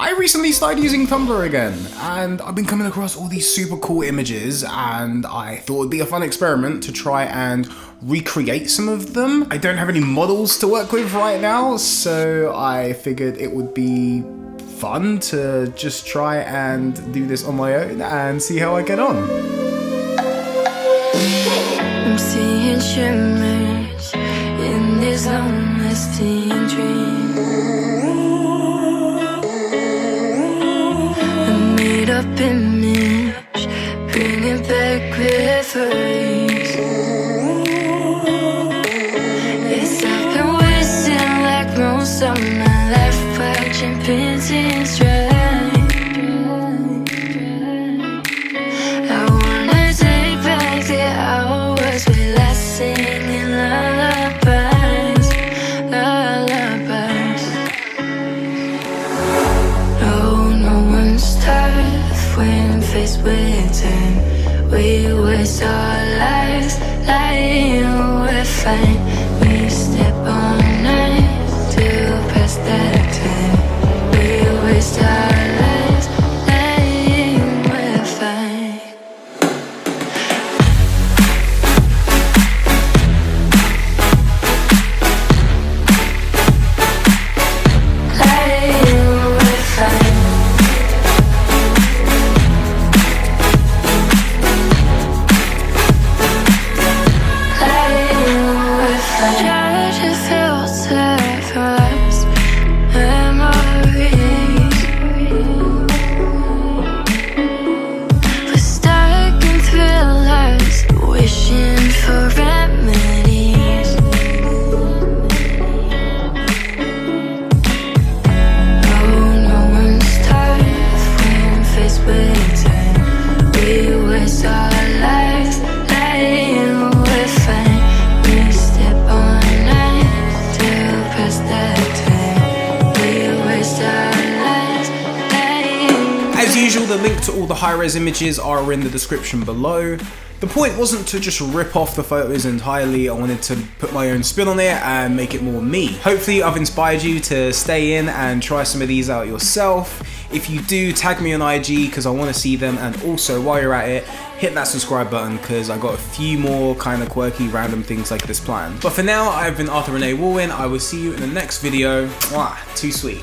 I recently started using Tumblr again, and I've been coming across all these super cool images, and I thought it'd be a fun experiment to try and recreate some of them. I don't have any models to work with right now, so I figured it would be fun to just try and do this on my own and see how I get on. I'm seeing shimmers in this long-lasting dream. A made-up image, bringing back memories. Yes, I've been wasting like most of my life, watching paintings dry. I wanna take back the hours we last singing lullabies, lullabies. No one's tough when faced with time. We waste our lives lying, we're fine. We step on night to pass that time. We waste our lives lying, we're fine. Lying, we're fine. Try to filter for us memories. We're stuck in thrillers, wishing for remedies. No one's tough when faced with time. We waste our lives lying, we're fine. We step on night to pass that time. We waste our lives lying. As usual, the link to all the high-res images are in the description below. The point wasn't to just rip off the photos entirely, I wanted to put my own spin on it and make it more me. Hopefully I've inspired you to stay in and try some of these out yourself. If you do, tag me on IG because I want to see them, and also while you're at it, hit that subscribe button because I got a few more kind of quirky random things like this planned. But for now, I've been Arthur Renee Warwin. I will see you in the next video. Mwah, too sweet.